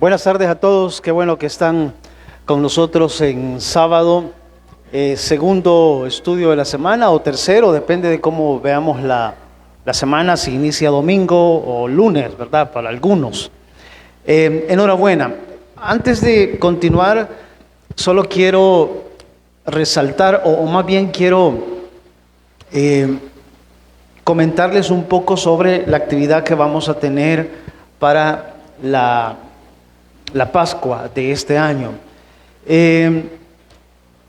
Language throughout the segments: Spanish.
Buenas tardes a todos, qué bueno que están con nosotros en sábado, segundo estudio de la semana o tercero, depende de cómo veamos la semana, si inicia domingo o lunes, ¿verdad? Para algunos. Enhorabuena. Antes de continuar, solo quiero resaltar, o más bien quiero comentarles un poco sobre la actividad que vamos a tener para la Pascua de este año.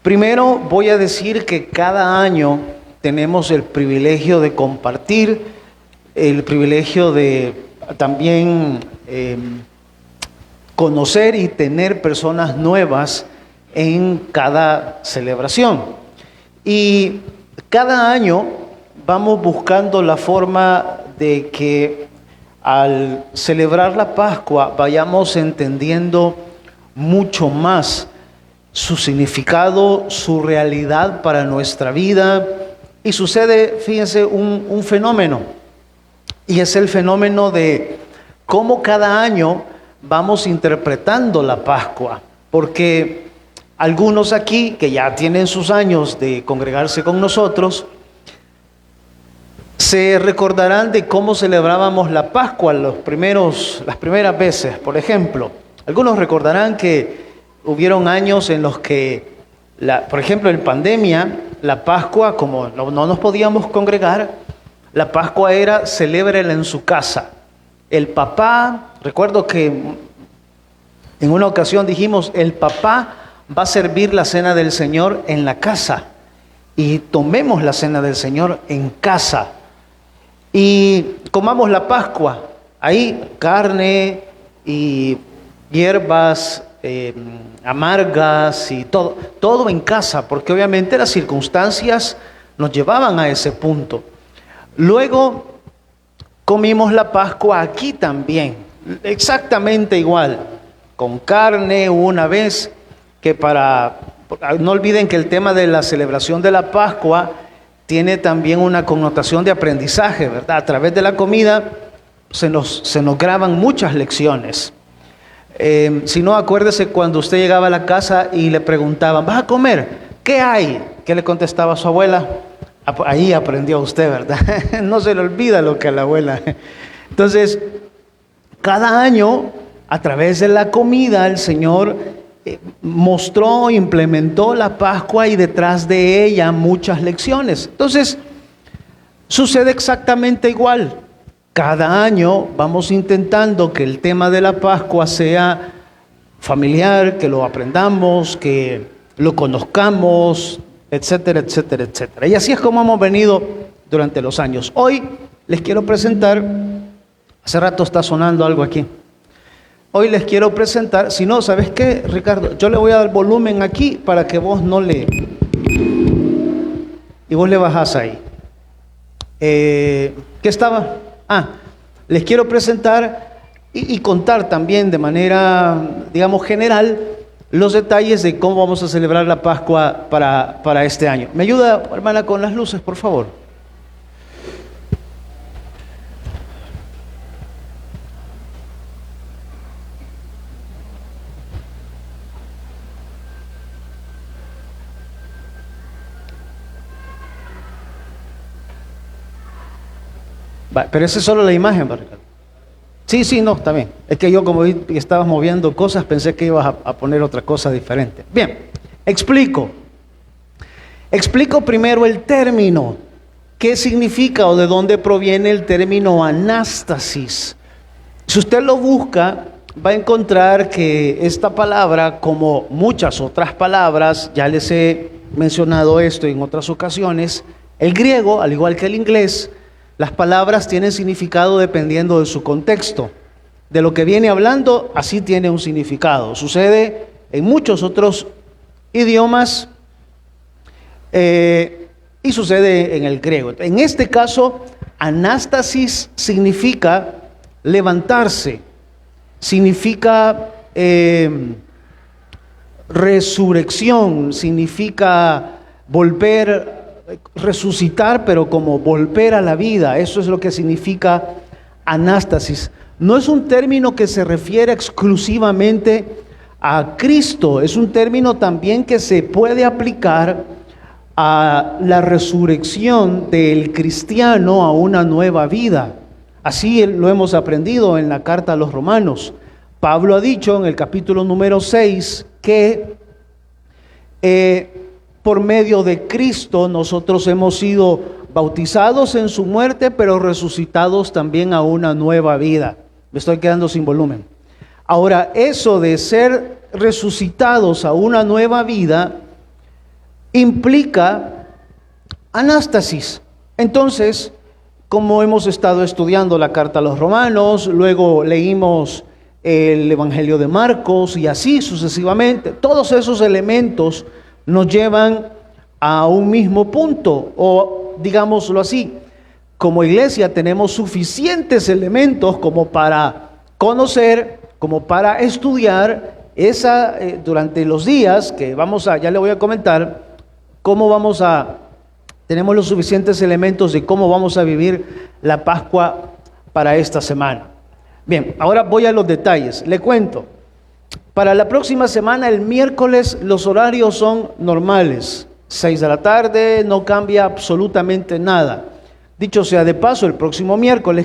Primero voy a decir que cada año tenemos el privilegio de compartir, el privilegio de también conocer y tener personas nuevas en cada celebración. Y cada año vamos buscando la forma de que al celebrar la Pascua vayamos entendiendo mucho más su significado, su realidad para nuestra vida. Y sucede, fíjense, un fenómeno. Y es el fenómeno de cómo cada año vamos interpretando la Pascua. Porque algunos aquí, que ya tienen sus años de congregarse con nosotros, se recordarán de cómo celebrábamos la Pascua las primeras veces. Por ejemplo, algunos recordarán que hubieron años en los que, por ejemplo, en pandemia, la Pascua, como no nos podíamos congregar, la Pascua era celébrela en su casa. El papá, recuerdo que en una ocasión dijimos, el papá va a servir la cena del Señor en la casa y tomemos la cena del Señor en casa. Y comamos la Pascua, ahí carne y hierbas amargas y todo en casa, porque obviamente las circunstancias nos llevaban a ese punto. Luego comimos la Pascua aquí también, exactamente igual, con carne una vez, que no olviden que el tema de la celebración de la Pascua tiene también una connotación de aprendizaje, ¿verdad? A través de la comida se nos graban muchas lecciones. Si no, acuérdese cuando usted llegaba a la casa y le preguntaban, ¿vas a comer? ¿Qué hay? ¿Qué le contestaba a su abuela? Ahí aprendió usted, ¿verdad? No se le olvida lo que a la abuela. Entonces, cada año, a través de la comida, el Señor mostró, implementó la Pascua y detrás de ella muchas lecciones. Entonces, sucede exactamente igual. Cada año vamos intentando que el tema de la Pascua sea familiar, que lo aprendamos, que lo conozcamos, etcétera, etcétera, etcétera. Y así es como hemos venido durante los años. Hoy les quiero presentar, hace rato está sonando algo aquí. Hoy les quiero presentar, si no, ¿sabes qué, Ricardo? Yo le voy a dar volumen aquí para que vos no le... Y vos le bajás ahí. ¿Qué estaba? Les quiero presentar y contar también de manera, digamos, general los detalles de cómo vamos a celebrar la Pascua para este año. ¿Me ayuda, hermana, con las luces, por favor? Pero esa es solo la imagen, Ricardo. Sí, no, está bien. Es que yo como vi que estabas moviendo cosas, pensé que ibas a poner otra cosa diferente. Bien, explico primero el término. ¿Qué significa o de dónde proviene el término anástasis? Si usted lo busca, va a encontrar que esta palabra, como muchas otras palabras, ya les he mencionado esto en otras ocasiones, el griego, al igual que el inglés, las palabras tienen significado dependiendo de su contexto. De lo que viene hablando, así tiene un significado. Sucede en muchos otros idiomas y sucede en el griego. En este caso, anástasis significa levantarse, significa resurrección, significa volver, resucitar, pero como volver a la vida. Eso es lo que significa anástasis. no es un término que se refiere exclusivamente a Cristo, es un término también que se puede aplicar a la resurrección del cristiano a una nueva vida. Así lo hemos aprendido en la carta a los Romanos. Pablo ha dicho en el capítulo número 6 que por medio de Cristo nosotros hemos sido bautizados en su muerte, pero resucitados también a una nueva vida. Me estoy quedando sin volumen. Ahora, eso de ser resucitados a una nueva vida implica anástasis. Entonces, como hemos estado estudiando la carta a los Romanos, luego leímos el Evangelio de Marcos y así sucesivamente, todos esos elementos nos llevan a un mismo punto, o digámoslo así, como iglesia tenemos suficientes elementos como para conocer, como para estudiar durante los días que ya le voy a comentar tenemos los suficientes elementos de cómo vamos a vivir la Pascua para esta semana. Bien, ahora voy a los detalles. Le cuento. Para la próxima semana, el miércoles, los horarios son normales. 6 de la tarde, no cambia absolutamente nada. Dicho sea de paso, el próximo martes,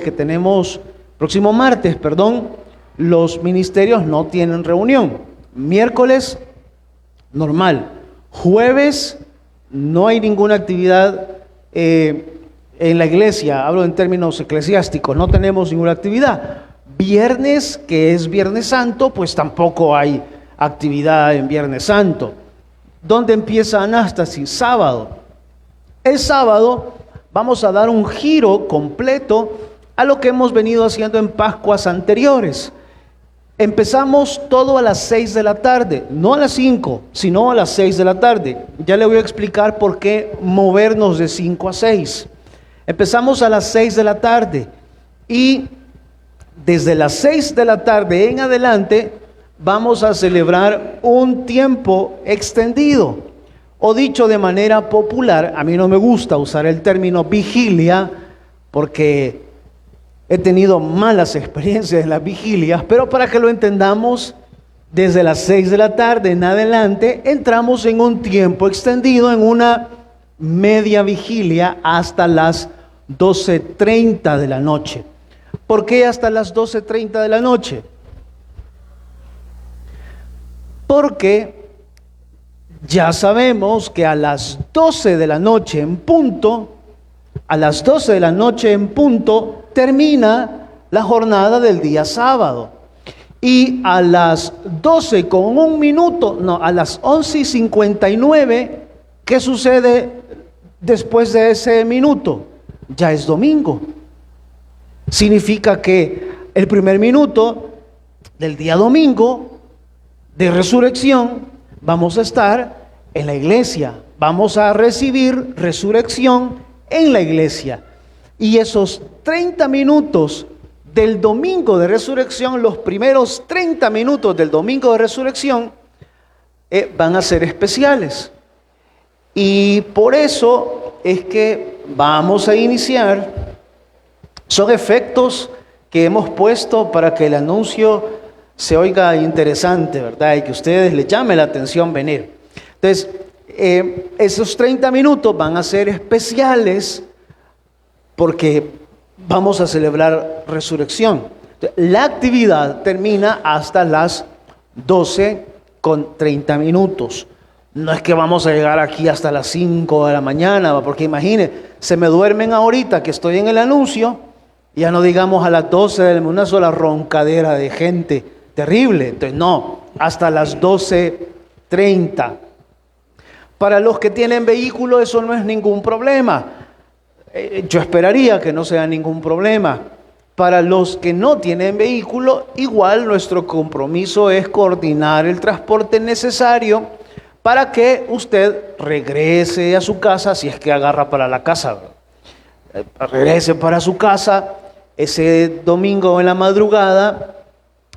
los ministerios no tienen reunión. Miércoles, normal. Jueves, no hay ninguna actividad en la iglesia, hablo en términos eclesiásticos, no tenemos ninguna actividad. Viernes, que es Viernes Santo, pues tampoco hay actividad en Viernes Santo. ¿Dónde empieza Anástasis? Sábado. El sábado vamos a dar un giro completo a lo que hemos venido haciendo en Pascuas anteriores. Empezamos todo a las 6 de la tarde, no a las 5, sino a las 6 de la tarde. Ya le voy a explicar por qué movernos de 5 a 6. Empezamos a las 6 de la tarde y desde las 6 de la tarde en adelante vamos a celebrar un tiempo extendido, o dicho de manera popular, a mí no me gusta usar el término vigilia porque he tenido malas experiencias en las vigilias, pero para que lo entendamos, desde las 6 de la tarde en adelante entramos en un tiempo extendido, en una media vigilia hasta las 12:30 de la noche. ¿Por qué hasta las 12:30 de la noche? Porque ya sabemos que a las 12 de la noche en punto, termina la jornada del día sábado. Y a las 12:01, a las 11:59, ¿qué sucede después de ese minuto? Ya es domingo. Significa que el primer minuto del día domingo de resurrección vamos a estar en la iglesia, vamos a recibir resurrección en la iglesia. Y esos 30 minutos del domingo de resurrección, los primeros 30 minutos del domingo de resurrección, van a ser especiales. Y por eso es que vamos a iniciar. Son efectos que hemos puesto para que el anuncio se oiga interesante, ¿verdad? Y que a ustedes les llame la atención venir. Entonces, esos 30 minutos van a ser especiales porque vamos a celebrar resurrección. La actividad termina hasta las 12:30. No es que vamos a llegar aquí hasta las 5 de la mañana, porque imagine, se me duermen ahorita que estoy en el anuncio, ya no digamos a las 12 de la mañana, una sola roncadera de gente terrible. Entonces no, hasta las 12:30. Para los que tienen vehículo eso no es ningún problema. Yo esperaría que no sea ningún problema. Para los que no tienen vehículo, igual nuestro compromiso es coordinar el transporte necesario para que usted regrese a su casa, si es que agarra para la casa. Regrese para su casa ese domingo en la madrugada,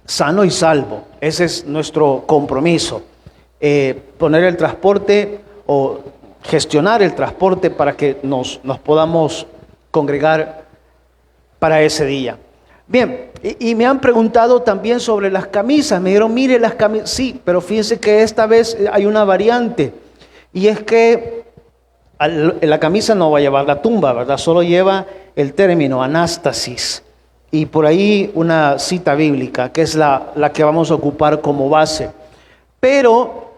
sano y salvo. Ese es nuestro compromiso. Poner el transporte o gestionar el transporte para que nos podamos congregar para ese día. Bien, y me han preguntado también sobre las camisas. Me dijeron, mire las camisas. Sí, pero fíjense que esta vez hay una variante. Y es que la camisa no va a llevar la tumba, ¿verdad? Solo lleva el término anástasis. Y por ahí una cita bíblica, que es la que vamos a ocupar como base. Pero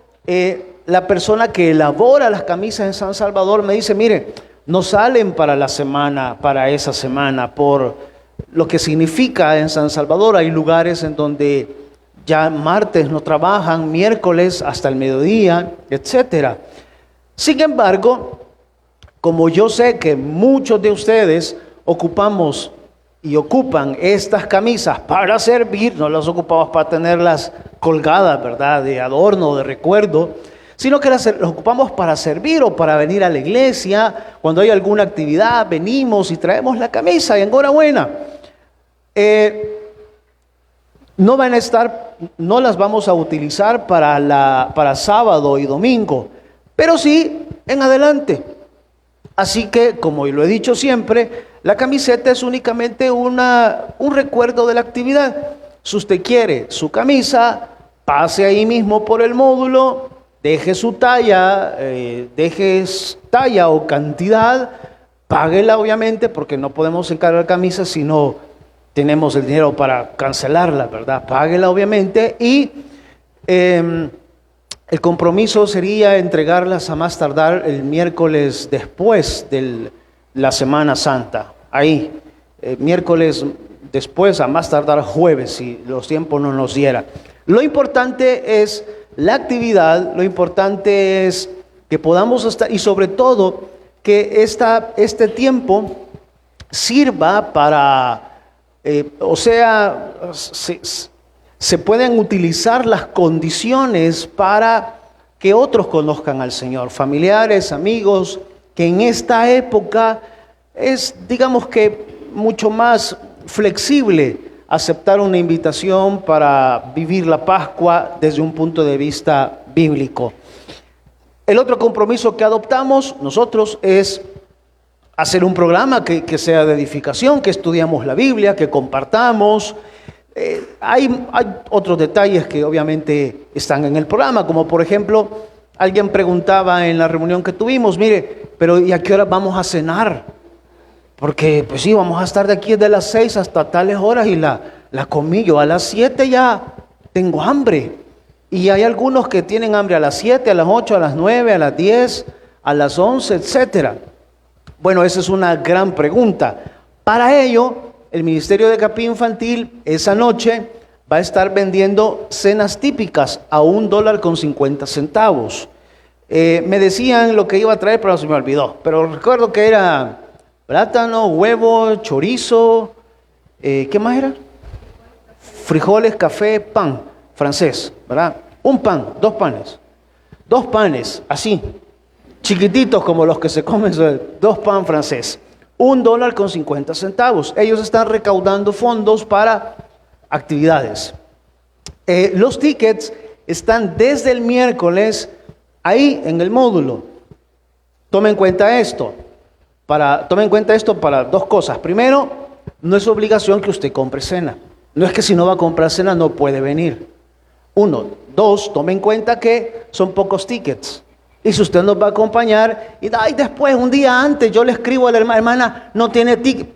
la persona que elabora las camisas en San Salvador me dice, mire, no salen para la semana, para esa semana, por lo que significa en San Salvador. Hay lugares en donde ya martes no trabajan, miércoles hasta el mediodía, etcétera. Sin embargo, como yo sé que muchos de ustedes ocupamos y ocupan estas camisas para servir, no las ocupamos para tenerlas colgadas, ¿verdad?, de adorno, de recuerdo, sino que las ocupamos para servir o para venir a la iglesia. Cuando hay alguna actividad, venimos y traemos la camisa y enhorabuena. No van a estar, no las vamos a utilizar para sábado y domingo, pero sí en adelante. Así que, como lo he dicho siempre, la camiseta es únicamente un recuerdo de la actividad. Si usted quiere su camisa, pase ahí mismo por el módulo, deje su talla, o cantidad, páguela obviamente, porque no podemos encargar camisas si no tenemos el dinero para cancelarla, ¿verdad? Páguela obviamente y el compromiso sería entregarlas a más tardar el miércoles después de la Semana Santa. Ahí, miércoles después, a más tardar jueves, si los tiempos no nos dieran. Lo importante es la actividad, lo importante es que podamos estar, y sobre todo que este tiempo sirva para, se pueden utilizar las condiciones para que otros conozcan al Señor, familiares, amigos, que en esta época es, digamos que, mucho más flexible aceptar una invitación para vivir la Pascua desde un punto de vista bíblico. El otro compromiso que adoptamos nosotros es hacer un programa que sea de edificación, que estudiamos la Biblia, que compartamos. Hay otros detalles que obviamente están en el programa, como por ejemplo, alguien preguntaba en la reunión que tuvimos, mire, pero ¿y a qué hora vamos a cenar? Porque pues sí, vamos a estar de aquí desde las 6 hasta tales horas y la comí yo a las 7 ya tengo hambre. Y hay algunos que tienen hambre a las 7, a las 8, a las 9, a las 10, a las 11, etcétera. Bueno, esa es una gran pregunta. Para ello, el Ministerio de Capilla Infantil esa noche va a estar vendiendo cenas típicas a $1.50. Me decían lo que iba a traer, pero se me olvidó. Pero recuerdo que era plátano, huevo, chorizo, ¿qué más era? Frijoles, café, pan francés, ¿verdad? Un pan, dos panes, así, chiquititos como los que se comen, dos pan francés, $1.50. Ellos están recaudando fondos para actividades. Los tickets están desde el miércoles ahí en el módulo. Tomen en cuenta esto para dos cosas. Primero, no es obligación que usted compre cena. No es que si no va a comprar cena no puede venir. 1, 2, tome en cuenta que son pocos tickets. Y si usted nos va a acompañar y después, un día antes, yo le escribo a la hermana, no tiene ticket.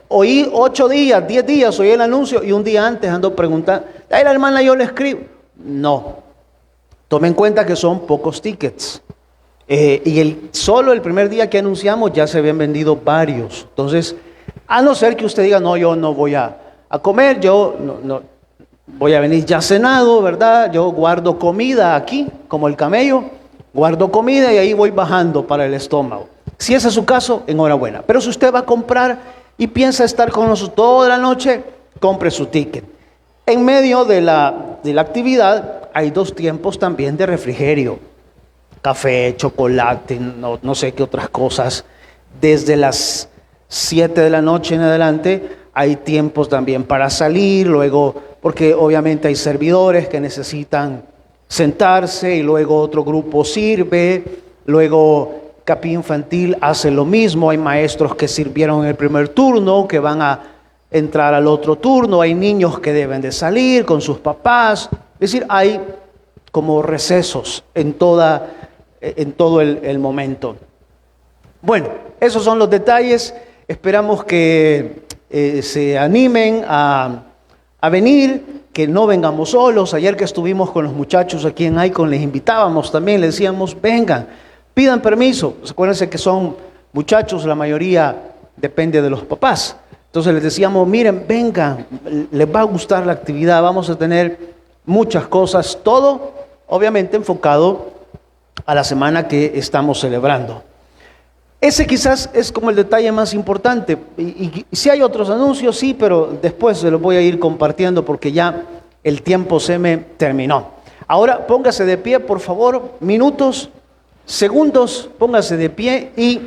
Oí 8 días, 10 días, oí el anuncio y un día antes ando preguntando, la hermana, yo le escribo. No, tome en cuenta que son pocos tickets. Y solo el primer día que anunciamos ya se habían vendido varios. Entonces, a no ser que usted diga, no, yo no voy a comer, yo no voy a venir ya cenado, ¿verdad? Yo guardo comida aquí, como el camello, guardo comida y ahí voy bajando para el estómago. Si ese es su caso, enhorabuena. Pero si usted va a comprar y piensa estar con nosotros toda la noche, compre su ticket. En medio de la actividad hay 2 tiempos también de refrigerio. Café, chocolate, no sé qué otras cosas. Desde las 7 de la noche en adelante hay tiempos también para salir, luego, porque obviamente hay servidores que necesitan sentarse y luego otro grupo sirve, luego Capilla Infantil hace lo mismo, hay maestros que sirvieron en el primer turno, que van a entrar al otro turno, hay niños que deben de salir con sus papás, es decir, hay como recesos en todo el momento. Bueno, esos son los detalles, esperamos que se animen a venir, que no vengamos solos. Ayer que estuvimos con los muchachos aquí en Icon, les invitábamos también, les decíamos, vengan, pidan permiso. Acuérdense que son muchachos, la mayoría depende de los papás. Entonces les decíamos, miren, vengan, les va a gustar la actividad, vamos a tener muchas cosas, todo obviamente enfocado a la semana que estamos celebrando. Ese quizás es como el detalle más importante. Y si hay otros anuncios, sí, pero después se los voy a ir compartiendo porque ya el tiempo se me terminó. Ahora póngase de pie, por favor, minutos, segundos, póngase de pie y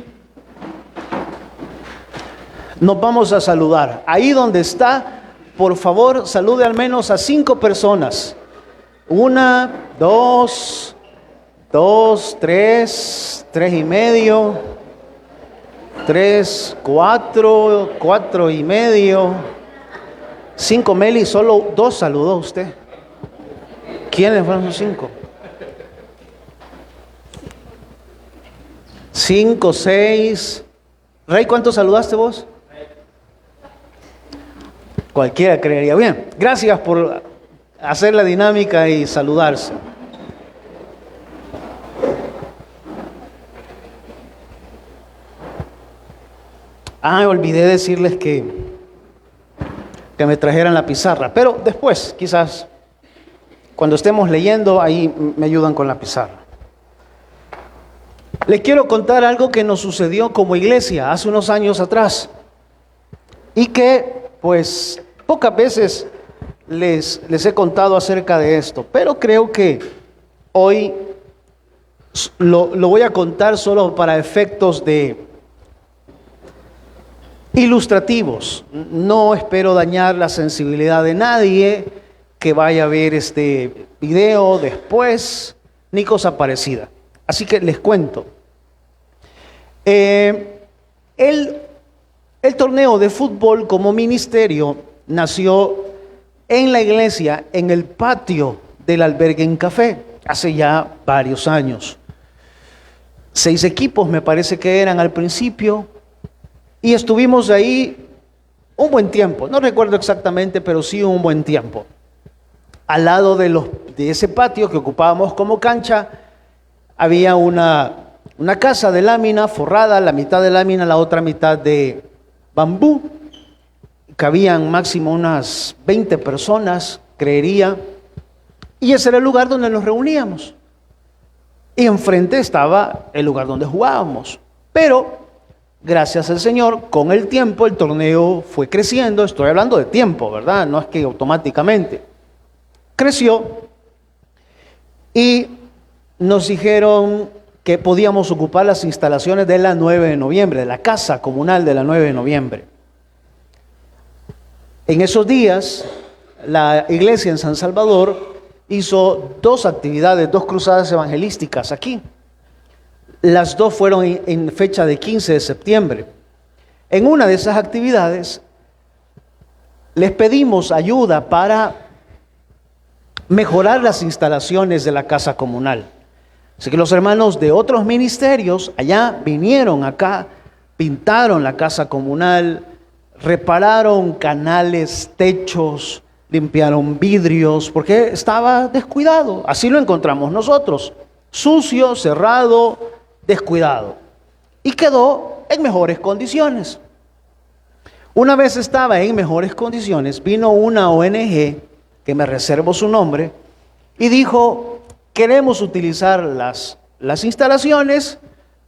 nos vamos a saludar. Ahí donde está, por favor, salude al menos a 5 personas. 1, 2, 3, 3 y medio. 3, 4, 4 y medio, 5, Meli, solo 2 saludó usted. ¿Quiénes fueron los 5? 5, 6. Rey, ¿cuántos saludaste vos? Cualquiera creería. Bien, gracias por hacer la dinámica y saludarse. Olvidé decirles que me trajeran la pizarra, pero después, quizás, cuando estemos leyendo, ahí me ayudan con la pizarra. Les quiero contar algo que nos sucedió como iglesia hace unos años atrás y que, pues, pocas veces les he contado acerca de esto, pero creo que hoy lo voy a contar solo para efectos ilustrativos. No espero dañar la sensibilidad de nadie que vaya a ver este video después, ni cosa parecida. Así que les cuento. El torneo de fútbol como ministerio nació en la iglesia, en el patio del albergue en café, hace ya varios años. 6 equipos me parece que eran al principio. Y estuvimos ahí un buen tiempo, no recuerdo exactamente, pero sí un buen tiempo. Al lado de ese patio que ocupábamos como cancha, había una casa de lámina forrada, la mitad de lámina, la otra mitad de bambú. Cabían máximo unas 20 personas, creería, y ese era el lugar donde nos reuníamos. Y enfrente estaba el lugar donde jugábamos, pero gracias al Señor, con el tiempo el torneo fue creciendo. Estoy hablando de tiempo, ¿verdad? No es que automáticamente. Creció y nos dijeron que podíamos ocupar las instalaciones de la 9 de noviembre, de la casa comunal de la 9 de noviembre. En esos días, la iglesia en San Salvador hizo 2 actividades, 2 cruzadas evangelísticas aquí. Las 2 fueron en fecha de 15 de septiembre. En una de esas actividades les pedimos ayuda para mejorar las instalaciones de la casa comunal. Así que los hermanos de otros ministerios allá vinieron acá, pintaron la casa comunal, repararon canales, techos, limpiaron vidrios, porque estaba descuidado. Así lo encontramos nosotros, sucio, cerrado, descuidado, y quedó en mejores condiciones. Una vez estaba en mejores condiciones, vino una ONG, que me reservo su nombre, y dijo, queremos utilizar las instalaciones,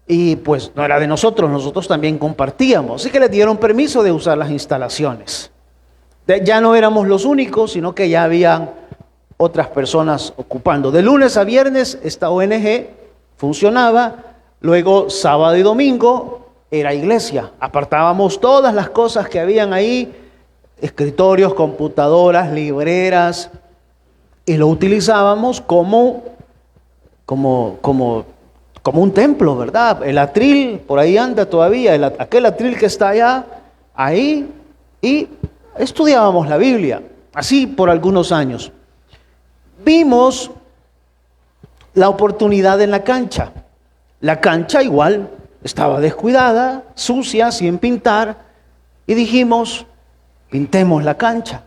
y pues no era de nosotros, nosotros también compartíamos, así que les dieron permiso de usar las instalaciones. Ya no éramos los únicos, sino que ya habían otras personas ocupando. De lunes a viernes esta ONG funcionaba. Luego, sábado y domingo, era iglesia. Apartábamos todas las cosas que habían ahí, escritorios, computadoras, libreras, y lo utilizábamos como un templo, ¿verdad? El atril, por ahí anda todavía, aquel atril que está allá, ahí, y estudiábamos la Biblia, así por algunos años. Vimos la oportunidad en la cancha. La cancha igual estaba descuidada, sucia, sin pintar, y dijimos, pintemos la cancha.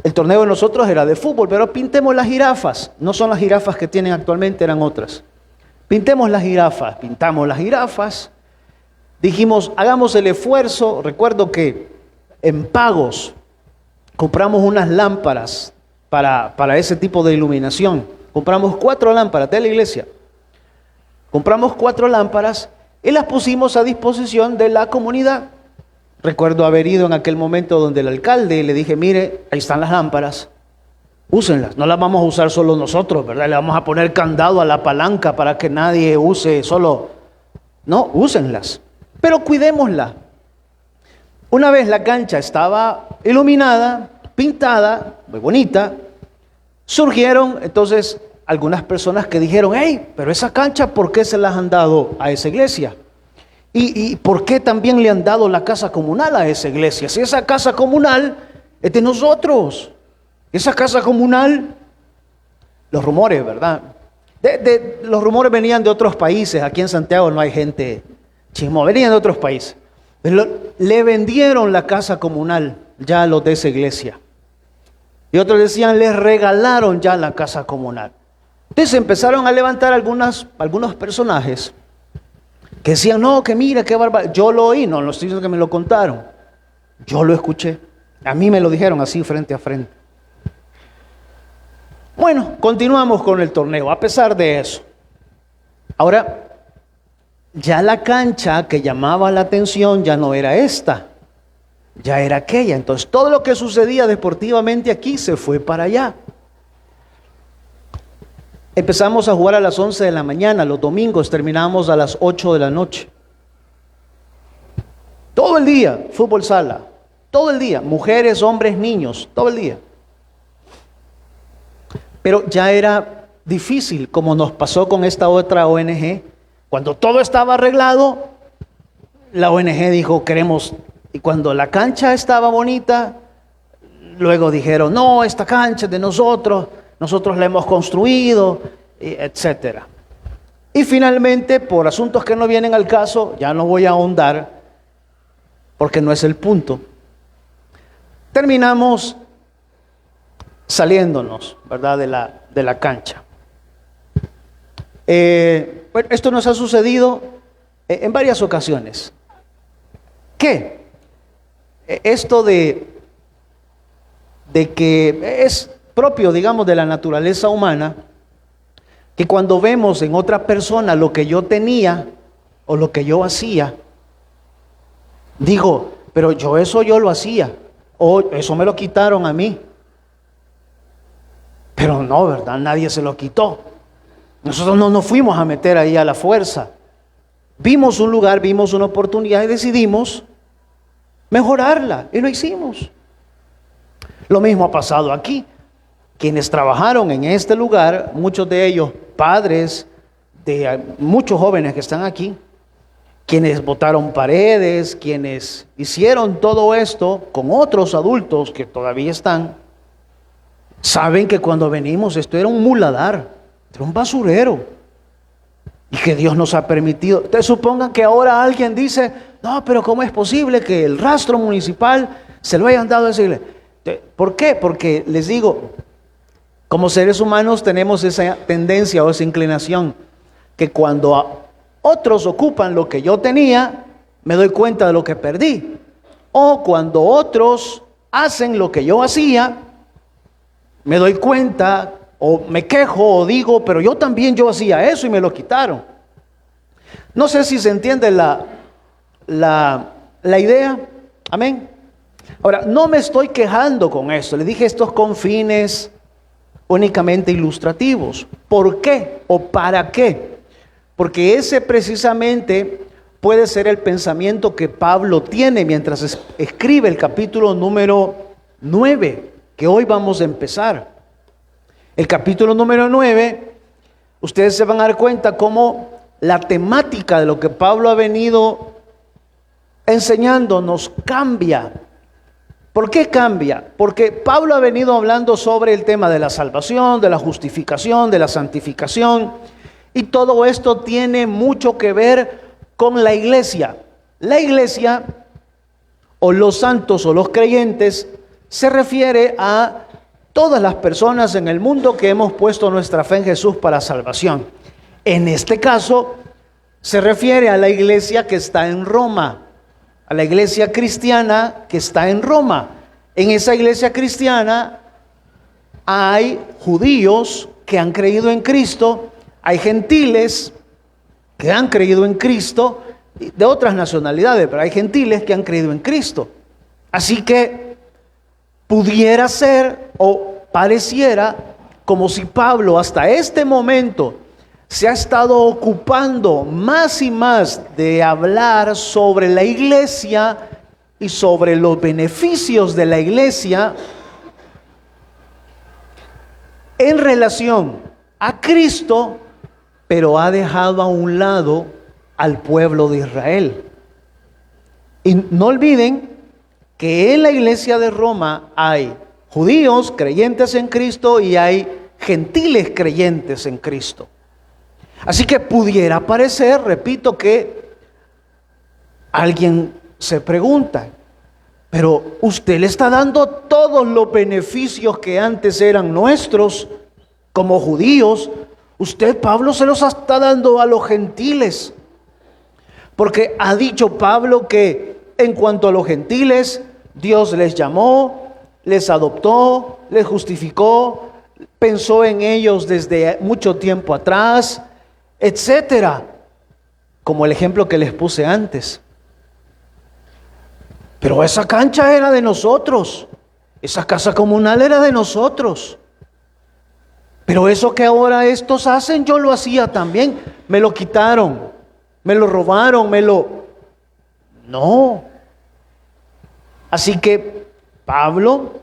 El torneo de nosotros era de fútbol, pero pintemos las jirafas. No son las jirafas que tienen actualmente, eran otras. Pintemos las jirafas, pintamos las jirafas. Dijimos, hagamos el esfuerzo. Recuerdo que en Pagos compramos unas lámparas para ese tipo de iluminación. Compramos 4 lámparas de la iglesia. Compramos 4 lámparas y las pusimos a disposición de la comunidad. Recuerdo haber ido en aquel momento donde el alcalde y le dije, mire, ahí están las lámparas, úsenlas. No las vamos a usar solo nosotros, ¿verdad? Le vamos a poner candado a la palanca para que nadie use solo. No, úsenlas, pero cuidémosla. Una vez la cancha estaba iluminada, pintada, muy bonita, surgieron entonces algunas personas que dijeron, hey, pero esa cancha, ¿por qué se las han dado a esa iglesia? ¿Y por qué también le han dado la casa comunal a esa iglesia? Si esa casa comunal es de nosotros. Esa casa comunal, los rumores, ¿verdad? Los rumores venían de otros países. Aquí en Santiago no hay gente chismosa, venían de otros países. Le vendieron la casa comunal ya a los de esa iglesia. Y otros decían, les regalaron ya la casa comunal. Entonces empezaron a levantar algunos personajes que decían, no, que mira, qué bárbaro. Yo lo oí, no estoy diciendo que me lo contaron. Yo lo escuché. A mí me lo dijeron así frente a frente. Bueno, continuamos con el torneo, a pesar de eso. Ahora, ya la cancha que llamaba la atención ya no era esta, ya era aquella. Entonces, todo lo que sucedía deportivamente aquí se fue para allá. Empezamos a jugar a las 11 de la mañana, los domingos terminábamos a las 8 de la noche. Todo el día, fútbol sala, todo el día, mujeres, hombres, niños, todo el día. Pero ya era difícil, como nos pasó con esta otra ONG. Cuando todo estaba arreglado, la ONG dijo, queremos, y cuando la cancha estaba bonita, luego dijeron, no, esta cancha es de nosotros la hemos construido, etcétera. Y finalmente, por asuntos que no vienen al caso, ya no voy a ahondar, porque no es el punto, terminamos saliéndonos, ¿verdad?, de la cancha. Bueno, esto nos ha sucedido en varias ocasiones. ¿Qué? Esto de que es propio, digamos, de la naturaleza humana, que cuando vemos en otra persona lo que yo tenía o lo que yo hacía, digo, pero yo lo hacía, o eso me lo quitaron a mí. Pero no, ¿verdad? Nadie se lo quitó. Nosotros no nos fuimos a meter ahí a la fuerza. Vimos un lugar, vimos una oportunidad y decidimos mejorarla, y lo hicimos. Lo mismo ha pasado aquí. Quienes trabajaron en este lugar, muchos de ellos padres de muchos jóvenes que están aquí, quienes botaron paredes, quienes hicieron todo esto con otros adultos que todavía están, saben que cuando venimos esto era un muladar, era un basurero, y que Dios nos ha permitido. Ustedes supongan que ahora alguien dice, no, pero ¿cómo es posible que el rastro municipal se lo hayan dado a esa iglesia? ¿Por qué? Porque les digo, como seres humanos tenemos esa tendencia o esa inclinación, que cuando otros ocupan lo que yo tenía, me doy cuenta de lo que perdí. O cuando otros hacen lo que yo hacía, me doy cuenta o me quejo o digo, pero yo hacía eso y me lo quitaron. No sé si se entiende la idea. Amén. Ahora, no me estoy quejando con esto. Le dije estos con fines únicamente ilustrativos. ¿Por qué o para qué? Porque ese precisamente puede ser el pensamiento que Pablo tiene mientras escribe el capítulo número 9, que hoy vamos a empezar. El capítulo número 9, ustedes se van a dar cuenta cómo la temática de lo que Pablo ha venido enseñándonos cambia. ¿Por qué cambia? Porque Pablo ha venido hablando sobre el tema de la salvación, de la justificación, de la santificación, y todo esto tiene mucho que ver con la iglesia. La iglesia, o los santos o los creyentes, se refiere a todas las personas en el mundo que hemos puesto nuestra fe en Jesús para salvación. En este caso, se refiere a la iglesia que está en Roma, a la iglesia cristiana que está en Roma. En esa iglesia cristiana hay judíos que han creído en Cristo, hay gentiles que han creído en Cristo, de otras nacionalidades, pero hay gentiles que han creído en Cristo. Así que pudiera ser o pareciera como si Pablo hasta este momento se ha estado ocupando más y más de hablar sobre la iglesia y sobre los beneficios de la iglesia en relación a Cristo, pero ha dejado a un lado al pueblo de Israel. Y no olviden que en la iglesia de Roma hay judíos creyentes en Cristo y hay gentiles creyentes en Cristo. Así que pudiera parecer, repito, que alguien se pregunta, pero usted le está dando todos los beneficios que antes eran nuestros como judíos. Usted, Pablo, se los está dando a los gentiles. Porque ha dicho Pablo que en cuanto a los gentiles, Dios les llamó, les adoptó, les justificó, pensó en ellos desde mucho tiempo atrás, etcétera, como el ejemplo que les puse antes. Pero esa cancha era de nosotros, esa casa comunal era de nosotros. Pero eso que ahora estos hacen, yo lo hacía también. Me lo quitaron, me lo robaron, No. Así que Pablo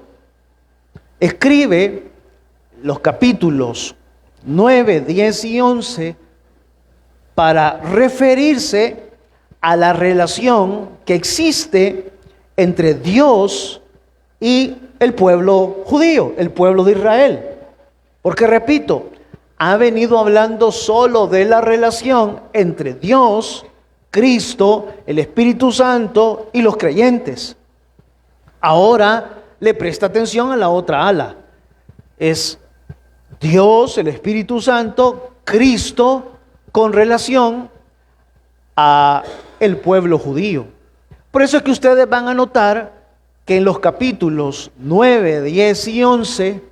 escribe los capítulos 9, 10 y 11 para referirse a la relación que existe entre Dios y el pueblo judío, el pueblo de Israel. Porque repito, ha venido hablando solo de la relación entre Dios, Cristo, el Espíritu Santo y los creyentes. Ahora le presta atención a la otra ala. Es Dios, el Espíritu Santo, Cristo, con relación a el pueblo judío. Por eso es que ustedes van a notar que en los capítulos 9, 10 y 11,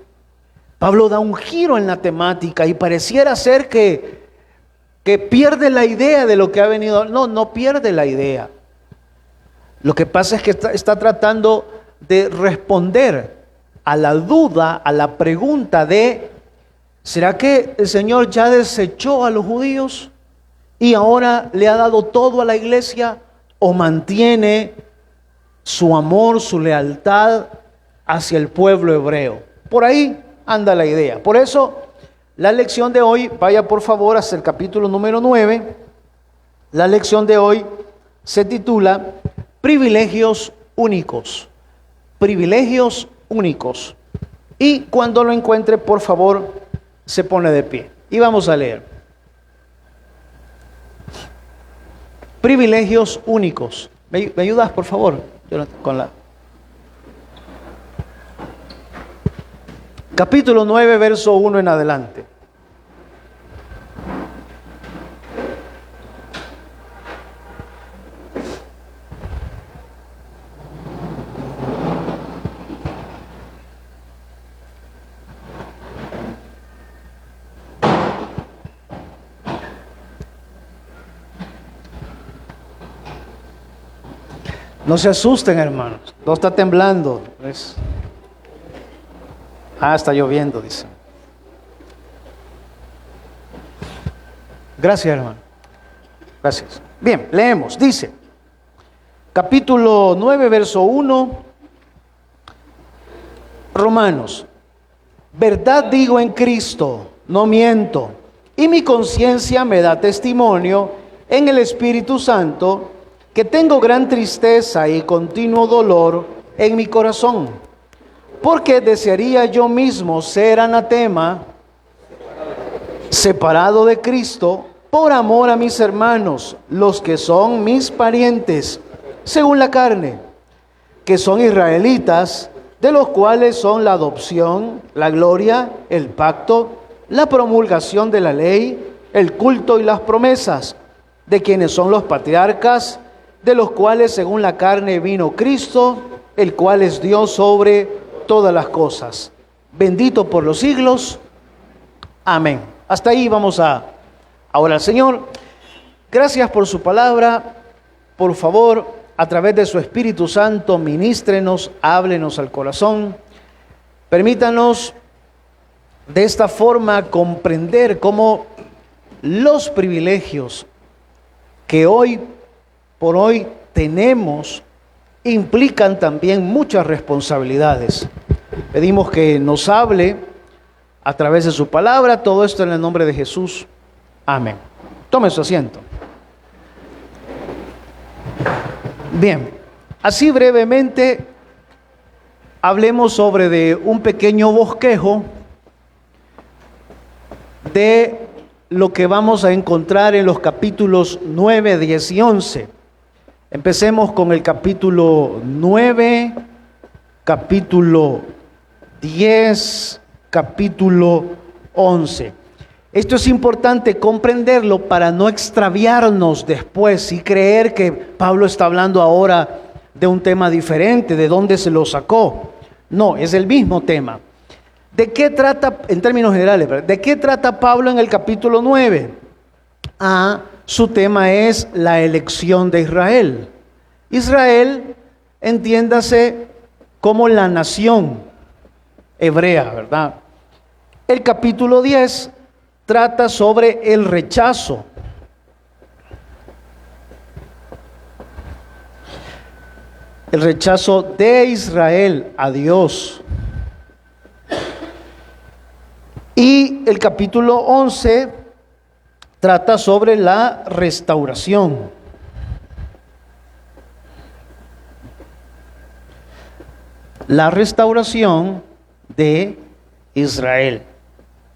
Pablo da un giro en la temática y pareciera ser que pierde la idea de lo que ha venido. No pierde la idea. Lo que pasa es que está tratando de responder a la duda, a la pregunta de ¿será que el Señor ya desechó a los judíos y ahora le ha dado todo a la iglesia, o mantiene su amor, su lealtad hacia el pueblo hebreo? Por ahí anda la idea. Por eso la lección de hoy, vaya por favor hasta el capítulo número 9. La lección de hoy se titula Privilegios únicos. Privilegios únicos. Y cuando lo encuentre, por favor, se pone de pie. Y vamos a leer. Privilegios únicos. ¿Me ayudas, por favor? Con la... Capítulo 9, verso 1 en adelante. No se asusten, hermanos. No está temblando. Está lloviendo, dice. Gracias, hermano. Gracias. Bien, leemos. Dice, capítulo 9, verso 1, Romanos. Verdad digo en Cristo, no miento, y mi conciencia me da testimonio en el Espíritu Santo, que tengo gran tristeza y continuo dolor en mi corazón, porque desearía yo mismo ser anatema, separado de Cristo, por amor a mis hermanos, los que son mis parientes, según la carne, que son israelitas, de los cuales son la adopción, la gloria, el pacto, la promulgación de la ley, el culto y las promesas, de quienes son los patriarcas, de los cuales según la carne vino Cristo, el cual es Dios sobre todas las cosas, bendito por los siglos. Amén. Hasta ahí vamos a orar. Señor, gracias por su palabra. Por favor, a través de su Espíritu Santo, ministrenos, háblenos al corazón. Permítanos de esta forma comprender cómo los privilegios que hoy por hoy tenemos implican también muchas responsabilidades. Pedimos que nos hable a través de su palabra, todo esto en el nombre de Jesús. Amén. Tome su asiento. Bien, así brevemente hablemos sobre de un pequeño bosquejo de lo que vamos a encontrar en los capítulos 9, 10 y 11. Empecemos con el capítulo 9, capítulo 10, capítulo 11. Esto es importante comprenderlo para no extraviarnos después y creer que Pablo está hablando ahora de un tema diferente, de dónde se lo sacó. No, es el mismo tema. ¿De qué trata, en términos generales, de qué trata Pablo en el capítulo 9? Su tema es la elección de Israel. Israel, entiéndase como la nación hebrea, ¿verdad? El capítulo 10 trata sobre el rechazo. El rechazo de Israel a Dios. Y el capítulo 11 trata sobre la restauración. La restauración de Israel.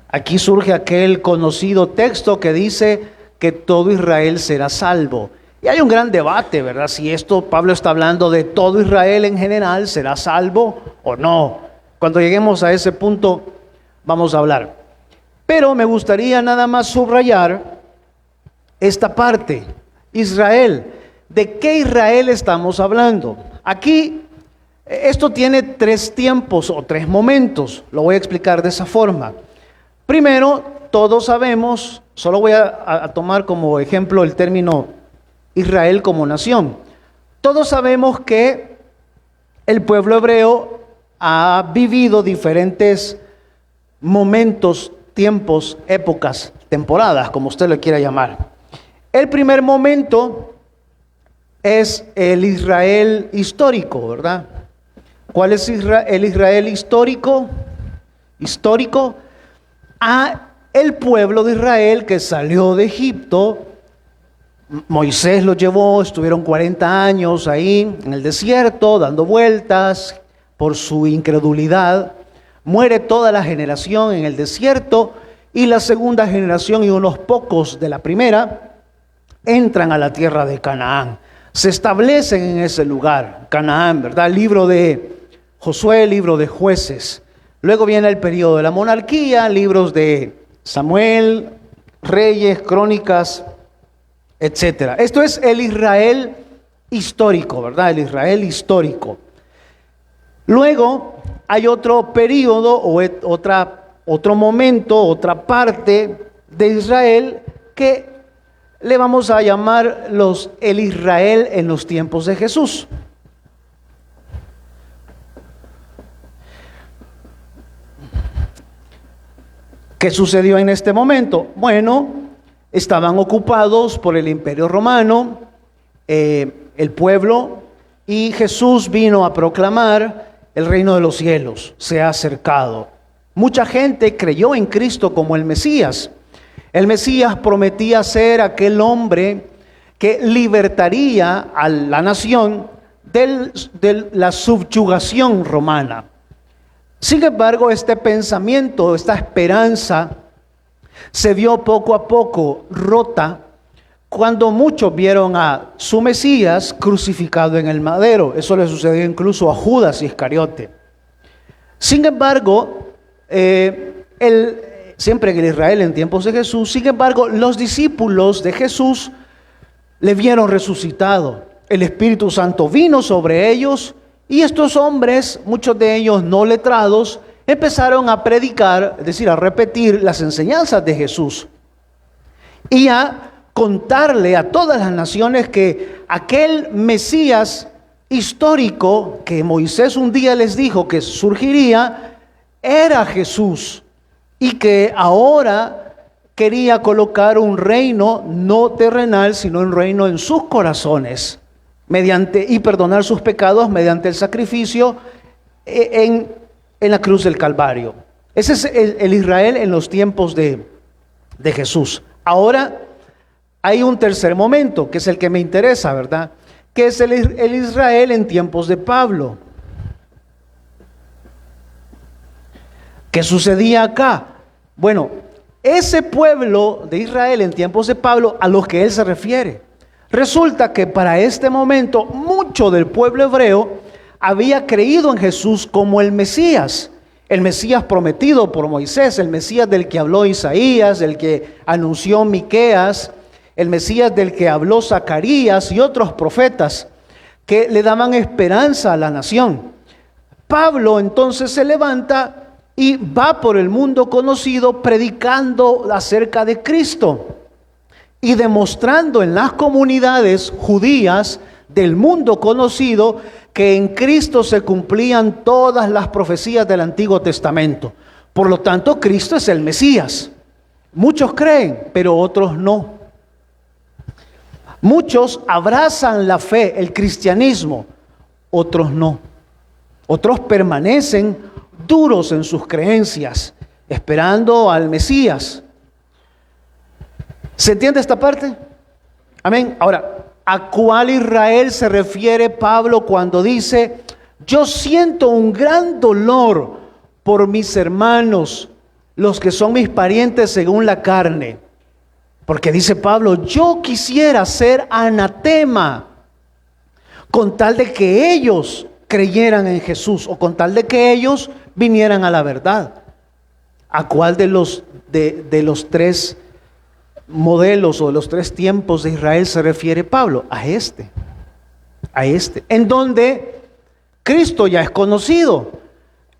Aquí surge aquel conocido texto que dice que todo Israel será salvo. Y hay un gran debate, ¿verdad? Si esto Pablo está hablando de todo Israel en general, ¿será salvo o no? Cuando lleguemos a ese punto vamos a hablar. Pero me gustaría nada más subrayar esta parte. Israel. ¿De qué Israel estamos hablando? Aquí esto tiene tres tiempos o tres momentos. Lo voy a explicar de esa forma. Primero, todos sabemos, solo voy a tomar como ejemplo el término Israel como nación. Todos sabemos que el pueblo hebreo ha vivido diferentes momentos, tiempos, épocas, temporadas, como usted lo quiera llamar. El primer momento es el Israel histórico, ¿verdad? ¿Cuál es el Israel histórico? Histórico a el pueblo de Israel que salió de Egipto. Moisés lo llevó, estuvieron 40 años ahí en el desierto, dando vueltas por su incredulidad. Muere toda la generación en el desierto y la segunda generación y unos pocos de la primera entran a la tierra de Canaán. Se establecen en ese lugar, Canaán, ¿verdad? Libro de Josué, libro de Jueces. Luego viene el periodo de la monarquía, libros de Samuel, Reyes, Crónicas, etcétera. Esto es el Israel histórico, ¿verdad? El Israel histórico. Luego hay otro periodo o otro momento, otra parte de Israel que le vamos a llamar el Israel en los tiempos de Jesús. ¿Qué sucedió en este momento? Bueno, estaban ocupados por el Imperio Romano, el pueblo, y Jesús vino a proclamar: el reino de los cielos se ha acercado. Mucha gente creyó en Cristo como el Mesías. El Mesías prometía ser aquel hombre que libertaría a la nación de la subyugación romana. Sin embargo, este pensamiento, esta esperanza, se vio poco a poco rota cuando muchos vieron a su Mesías crucificado en el madero. Eso le sucedió incluso a Judas Iscariote. Sin embargo, siempre en Israel en tiempos de Jesús, sin embargo, los discípulos de Jesús le vieron resucitado. El Espíritu Santo vino sobre ellos y estos hombres, muchos de ellos no letrados, empezaron a predicar, es decir, a repetir las enseñanzas de Jesús y a contarle a todas las naciones que aquel Mesías histórico que Moisés un día les dijo que surgiría era Jesús y que ahora quería colocar un reino no terrenal, sino un reino en sus corazones y perdonar sus pecados mediante el sacrificio en la cruz del Calvario. Ese es el Israel en los tiempos de Jesús. Ahora hay un tercer momento, que es el que me interesa, ¿verdad? Que es el Israel en tiempos de Pablo. ¿Qué sucedía acá? Bueno, ese pueblo de Israel en tiempos de Pablo, a los que él se refiere, resulta que para este momento mucho del pueblo hebreo había creído en Jesús como el Mesías prometido por Moisés, el Mesías del que habló Isaías, del que anunció Miqueas, el Mesías del que habló Zacarías y otros profetas que le daban esperanza a la nación. Pablo entonces se levanta y va por el mundo conocido predicando acerca de Cristo y demostrando en las comunidades judías del mundo conocido que en Cristo se cumplían todas las profecías del Antiguo Testamento. Por lo tanto, Cristo es el Mesías. Muchos creen, pero otros no. Muchos abrazan la fe, el cristianismo, otros no. Otros permanecen duros en sus creencias, esperando al Mesías. ¿Se entiende esta parte? Amén. Ahora, ¿a cuál Israel se refiere Pablo cuando dice: yo siento un gran dolor por mis hermanos, los que son mis parientes según la carne? Porque dice Pablo: yo quisiera ser anatema con tal de que ellos creyeran en Jesús o con tal de que ellos vinieran a la verdad. ¿A cuál de los tres modelos o de los tres tiempos de Israel se refiere Pablo? A este, en donde Cristo ya es conocido.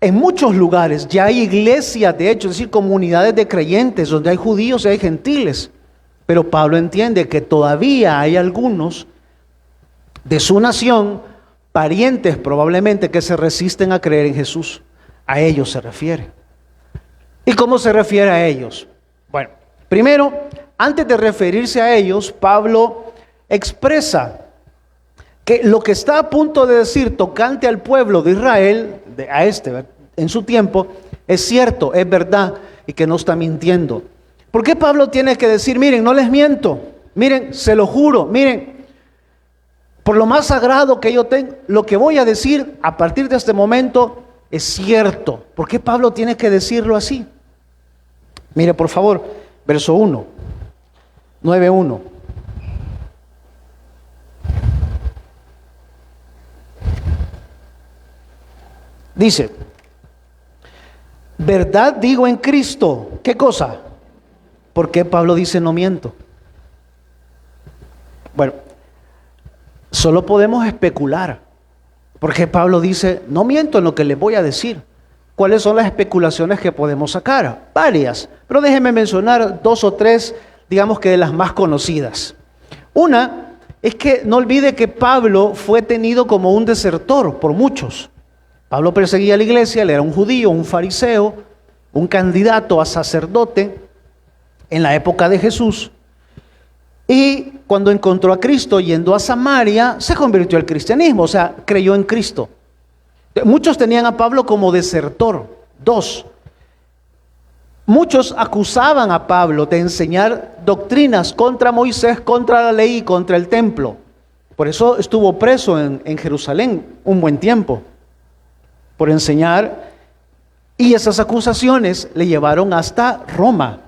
En muchos lugares ya hay iglesias, de hecho, es decir, comunidades de creyentes donde hay judíos y hay gentiles. Pero Pablo entiende que todavía hay algunos de su nación, parientes probablemente, que se resisten a creer en Jesús. A ellos se refiere. ¿Y cómo se refiere a ellos? Bueno, primero, antes de referirse a ellos, Pablo expresa que lo que está a punto de decir tocante al pueblo de Israel, en su tiempo, es cierto, es verdad, y que no está mintiendo. ¿Por qué Pablo tiene que decir: miren, no les miento, miren, se lo juro, miren, por lo más sagrado que yo tengo, lo que voy a decir a partir de este momento es cierto? ¿Por qué Pablo tiene que decirlo así? Mire, por favor, verso 1, 9:1. Dice: verdad digo en Cristo. ¿Qué cosa? ¿Por qué Pablo dice no miento? Bueno, solo podemos especular. Porque Pablo dice no miento en lo que les voy a decir. ¿Cuáles son las especulaciones que podemos sacar? Varias, pero déjenme mencionar 2 o 3, digamos que de las más conocidas. Una es que no olvide que Pablo fue tenido como un desertor por muchos. Pablo perseguía a la iglesia, él era un judío, un fariseo, un candidato a sacerdote en la época de Jesús. Y cuando encontró a Cristo yendo a Samaria, se convirtió al cristianismo, o sea, creyó en Cristo. Muchos tenían a Pablo como desertor. 2, muchos acusaban a Pablo de enseñar doctrinas contra Moisés, contra la ley y contra el templo. Por eso estuvo preso en Jerusalén un buen tiempo, por enseñar, y esas acusaciones le llevaron hasta Roma.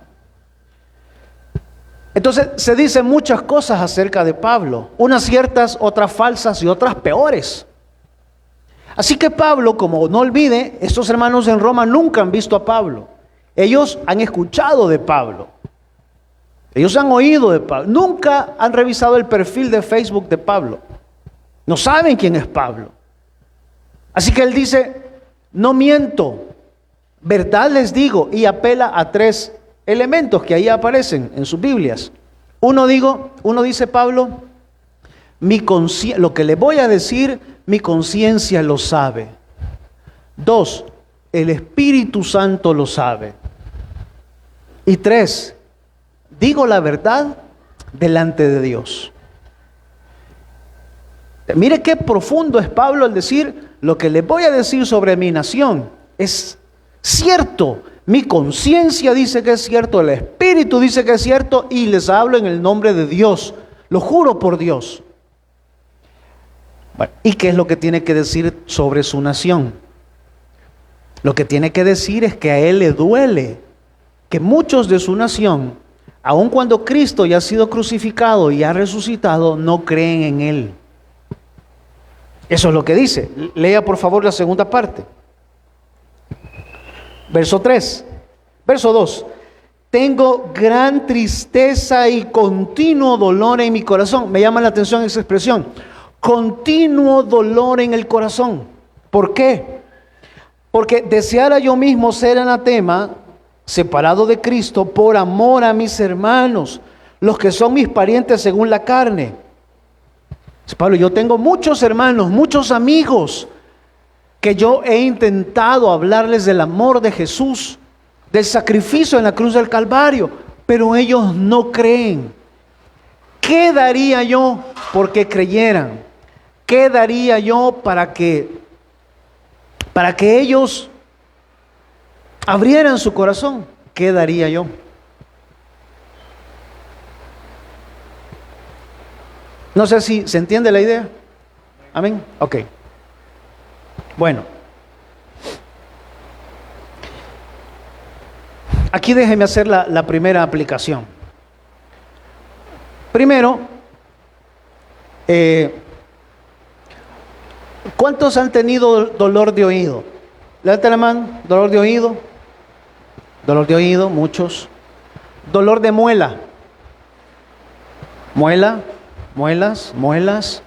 Entonces se dicen muchas cosas acerca de Pablo, unas ciertas, otras falsas y otras peores. Así que Pablo, como no olvide, estos hermanos en Roma nunca han visto a Pablo. Ellos han escuchado de Pablo. Ellos han oído de Pablo. Nunca han revisado el perfil de Facebook de Pablo. No saben quién es Pablo. Así que él dice, no miento, verdad les digo, y apela a 3 elementos que ahí aparecen en sus Biblias. Uno dice Pablo, lo que le voy a decir, mi conciencia lo sabe. 2, el Espíritu Santo lo sabe. Y 3, digo la verdad delante de Dios. Mire qué profundo es Pablo al decir, lo que les voy a decir sobre mi nación es cierto. Mi conciencia dice que es cierto, el Espíritu dice que es cierto, y les hablo en el nombre de Dios. Lo juro por Dios. Bueno, ¿y qué es lo que tiene que decir sobre su nación? Lo que tiene que decir es que a él le duele que muchos de su nación, aun cuando Cristo ya ha sido crucificado y ha resucitado, no creen en él. Eso es lo que dice. Lea por favor la segunda parte. Verso 3. Verso 2. Tengo gran tristeza y continuo dolor en mi corazón. Me llama la atención esa expresión. Continuo dolor en el corazón. ¿Por qué? Porque deseara yo mismo ser anatema, separado de Cristo, por amor a mis hermanos, los que son mis parientes según la carne. Pablo, yo tengo muchos hermanos, muchos amigos, que yo he intentado hablarles del amor de Jesús, del sacrificio en la cruz del Calvario, pero ellos no creen. ¿Qué daría yo porque creyeran? ¿Qué daría yo para que ellos abrieran su corazón? ¿Qué daría yo? No sé si se entiende la idea. Amén. Ok. Bueno. Aquí déjeme hacer la primera aplicación. Primero, ¿cuántos han tenido dolor de oído? Levanta la mano. ¿Dolor de oído? Dolor de oído, muchos. Dolor de muela. Muela. Muelas, muelas,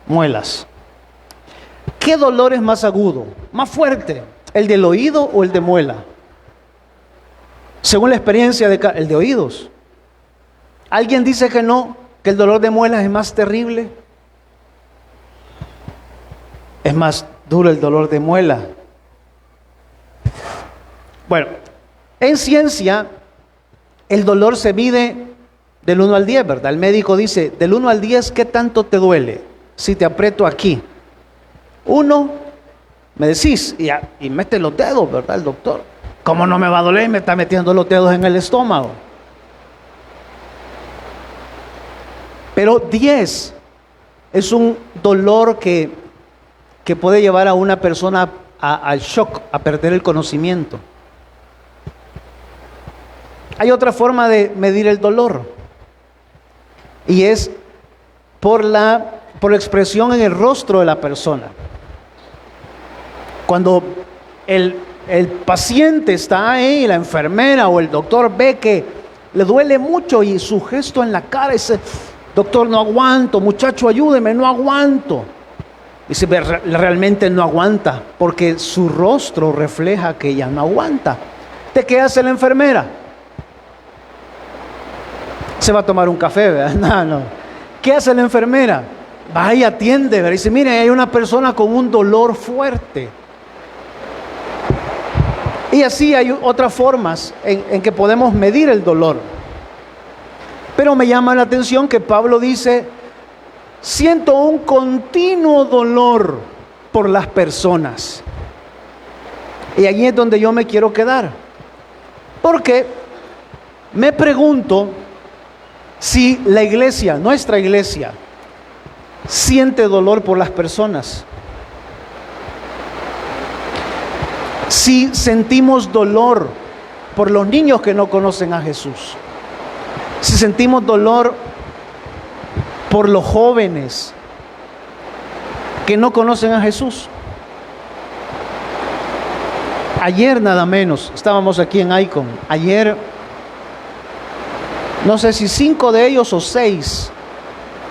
muelas. ¿Qué dolor es más agudo, más fuerte? ¿El del oído o el de muela? Según la experiencia el de oídos. ¿Alguien dice que no, que el dolor de muelas es más terrible? Es más duro el dolor de muela. Bueno, en ciencia, el dolor se mide del 1 al 10, ¿verdad? El médico dice, del 1 al 10, ¿qué tanto te duele? Si te aprieto aquí. 1, me decís, y mete los dedos, ¿verdad? El doctor. ¿Cómo no me va a doler? Me está metiendo los dedos en el estómago. Pero 10 es un dolor que puede llevar a una persona al shock, a perder el conocimiento. Hay otra forma de medir el dolor. Y es por la expresión en el rostro de la persona. Cuando el paciente está ahí, la enfermera o el doctor ve que le duele mucho y su gesto en la cara dice, doctor, no aguanto, muchacho, ayúdeme, no aguanto. Dice, realmente no aguanta, porque su rostro refleja que ella no aguanta. ¿De qué hace la enfermera? Se va a tomar un café, ¿verdad? No. ¿Qué hace la enfermera? Va y atiende, ¿verdad? Dice, mire, hay una persona con un dolor fuerte. Y así hay otras formas en que podemos medir el dolor. Pero me llama la atención que Pablo dice, siento un continuo dolor por las personas. Y allí es donde yo me quiero quedar. Porque me pregunto si la iglesia, nuestra iglesia, siente dolor por las personas. Si sentimos dolor por los niños que no conocen a Jesús, si sentimos dolor por los jóvenes que no conocen a Jesús. Ayer nada menos, estábamos aquí en Icon, ayer, no sé si 5 de ellos o 6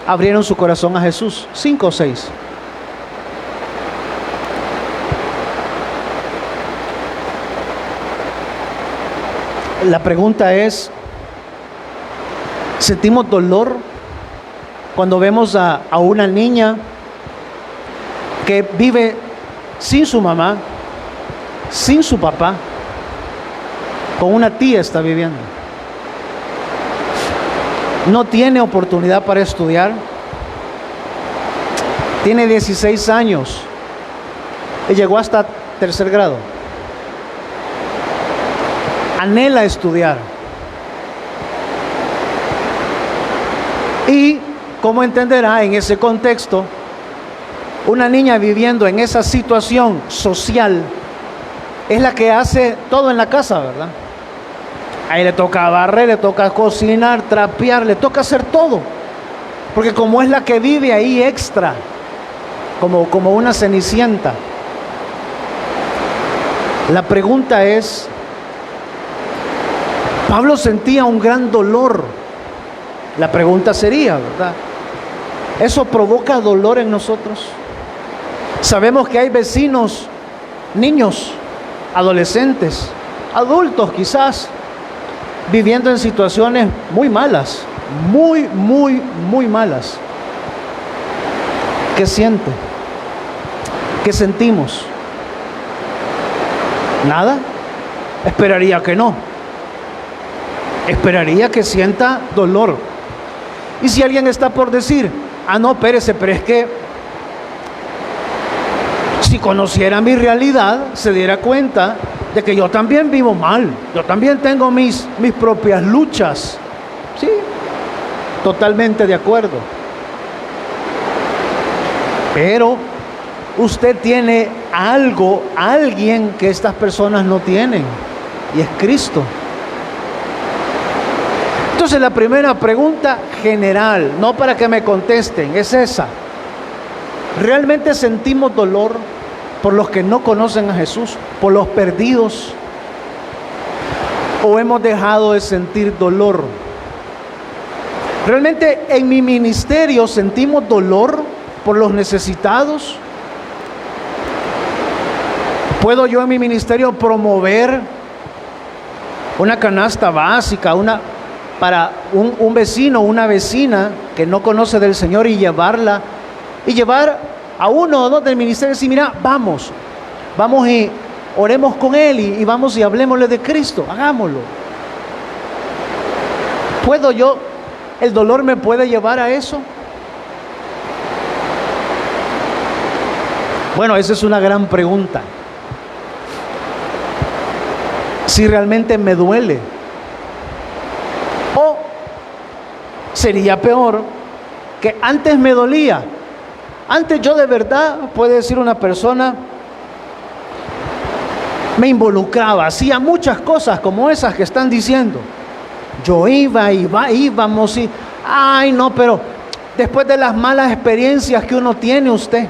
abrieron su corazón a Jesús, 5 o 6. La pregunta es, ¿sentimos dolor cuando vemos a una niña que vive sin su mamá, sin su papá, con una tía está viviendo? No tiene oportunidad para estudiar. Tiene 16 años y llegó hasta 3er grado. Anhela estudiar. Y, como entenderá, en ese contexto, una niña viviendo en esa situación social es la que hace todo en la casa, ¿verdad? Ahí le toca barrer, le toca cocinar, trapear, le toca hacer todo. Porque como es la que vive ahí extra, como una cenicienta. La pregunta es, Pablo sentía un gran dolor. La pregunta sería, ¿verdad? ¿Eso provoca dolor en nosotros? Sabemos que hay vecinos, niños, adolescentes, adultos quizás, viviendo en situaciones muy malas, muy malas. ¿Qué siente? ¿Qué sentimos? ¿Nada? Esperaría que no. Esperaría que sienta dolor. Y si alguien está por decir, no, espérese, pero es que si conociera mi realidad, se diera cuenta de que yo también vivo mal, yo también tengo mis propias luchas. Sí, totalmente de acuerdo. Pero usted tiene algo, alguien que estas personas no tienen, y es Cristo. Entonces la primera pregunta general, no para que me contesten, es esa. ¿Realmente sentimos dolor por los que no conocen a Jesús, por los perdidos? ¿O hemos dejado de sentir dolor? ¿Realmente en mi ministerio sentimos dolor por los necesitados? ¿Puedo yo en mi ministerio promover una canasta básica, para un vecino o una vecina que no conoce del Señor y llevar a uno o dos del ministerio y decir, mira, vamos y oremos con él y vamos y hablemosle de Cristo, hagámoslo? ¿Puedo yo? ¿El dolor me puede llevar a eso? Bueno, esa es una gran pregunta. Si realmente me duele. O sería peor que antes me dolía. Antes yo de verdad, puede decir una persona, me involucraba, hacía muchas cosas como esas que están diciendo. Yo íbamos y, ay no, pero después de las malas experiencias que uno tiene, usted,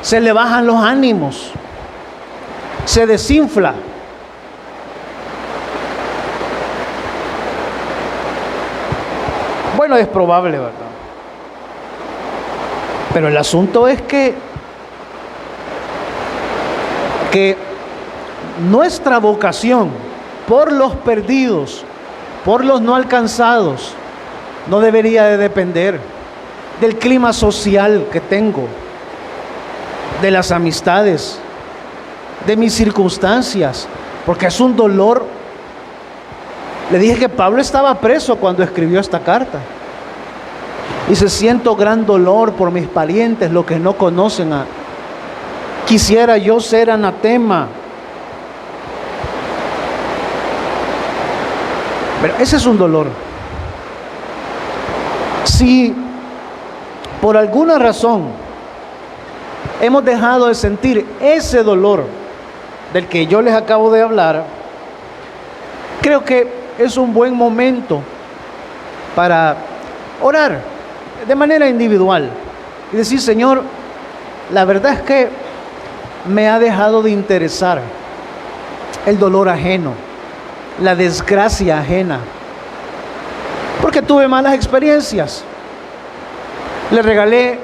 se le bajan los ánimos, se desinfla. Bueno, es probable, ¿verdad? Pero el asunto es que nuestra vocación por los perdidos, por los no alcanzados, no debería de depender del clima social que tengo, de las amistades, de mis circunstancias, porque es un dolor. Le dije que Pablo estaba preso cuando escribió esta carta. Dice, siento gran dolor por mis parientes, los que no conocen quisiera yo ser anatema. Pero ese es un dolor. Si por alguna razón hemos dejado de sentir ese dolor del que yo les acabo de hablar, creo que es un buen momento para orar de manera individual y decir: Señor, la verdad es que me ha dejado de interesar el dolor ajeno, la desgracia ajena, porque tuve malas experiencias. Le regalé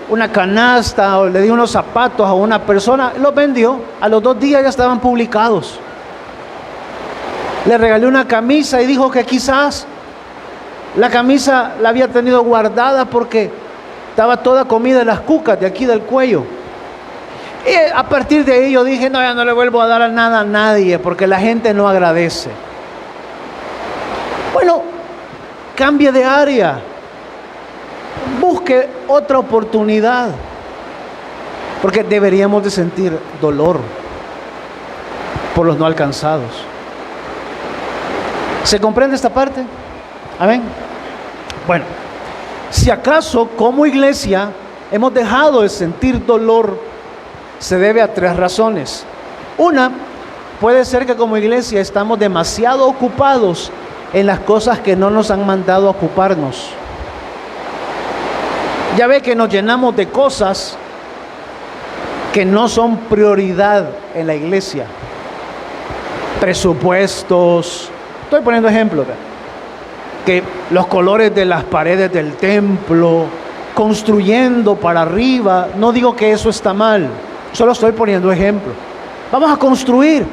una canasta o le di unos zapatos a una persona, los vendió, a los 2 días ya estaban publicados. Le regalé una camisa y dijo que quizás la camisa la había tenido guardada porque estaba toda comida en las cucas de aquí del cuello. Y a partir de ahí yo dije: no, ya no le vuelvo a dar nada a nadie porque la gente no agradece. Bueno, cambie de área, busque otra oportunidad, porque deberíamos de sentir dolor por los no alcanzados. ¿Se comprende esta parte? Amén. Bueno, si acaso como iglesia hemos dejado de sentir dolor, se debe a 3 razones. Una, puede ser que como iglesia estamos demasiado ocupados en las cosas que no nos han mandado a ocuparnos. Ya ve que nos llenamos de cosas que no son prioridad en la iglesia. Presupuestos, estoy poniendo ejemplos, que los colores de las paredes del templo, construyendo para arriba. No digo que eso está mal, solo estoy poniendo ejemplos. Vamos a construir,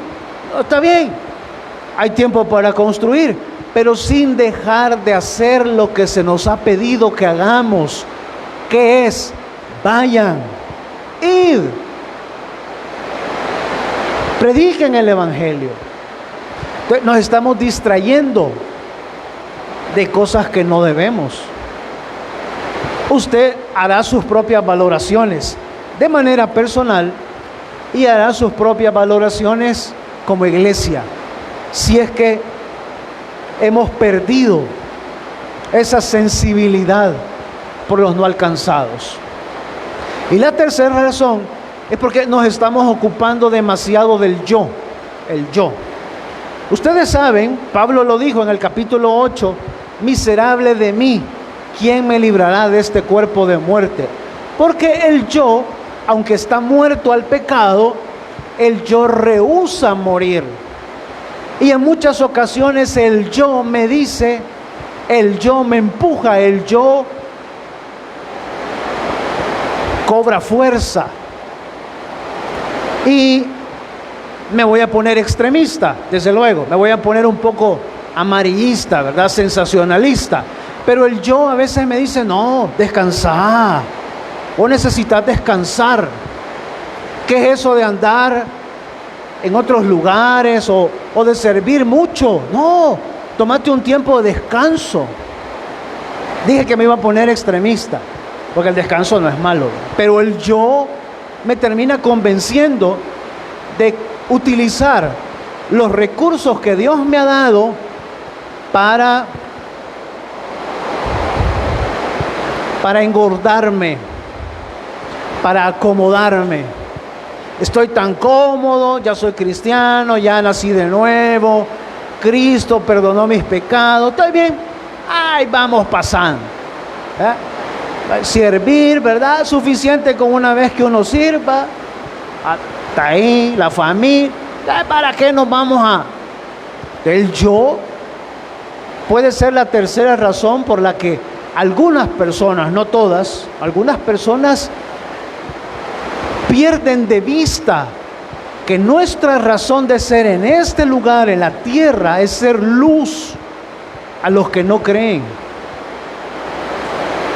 está bien, hay tiempo para construir, pero sin dejar de hacer lo que se nos ha pedido que hagamos, que es: vayan, id, prediquen el evangelio. Entonces, nos estamos distrayendo de cosas que no debemos. Usted hará sus propias valoraciones de manera personal y hará sus propias valoraciones como iglesia, si es que hemos perdido esa sensibilidad por los no alcanzados. Y la tercera razón es porque nos estamos ocupando demasiado del yo, el yo. Ustedes saben, Pablo lo dijo en el capítulo 8: miserable de mí, ¿quién me librará de este cuerpo de muerte? Porque el yo, aunque está muerto al pecado, el yo rehúsa morir. Y en muchas ocasiones el yo me dice, el yo me empuja, el yo cobra fuerza. Y me voy a poner extremista, desde luego, me voy a poner un poco amarillista, ¿verdad? Sensacionalista. Pero el yo a veces me dice: no, descansá, vos necesitas descansar. ¿Qué es eso de andar en otros lugares o de servir mucho? No, tómate un tiempo de descanso. Dije que me iba a poner extremista, porque el descanso no es malo, pero el yo me termina convenciendo de utilizar los recursos que Dios me ha dado para engordarme, para acomodarme. Estoy tan cómodo, ya soy cristiano, ya nací de nuevo, Cristo perdonó mis pecados, estoy bien, ahí vamos pasando. Servir, ¿verdad? Suficiente con una vez que uno sirva, hasta ahí, la familia, ¿para qué nos vamos a...? El yo puede ser la tercera razón por la que algunas personas, no todas, algunas personas pierden de vista que nuestra razón de ser en este lugar, en la tierra, es ser luz a los que no creen.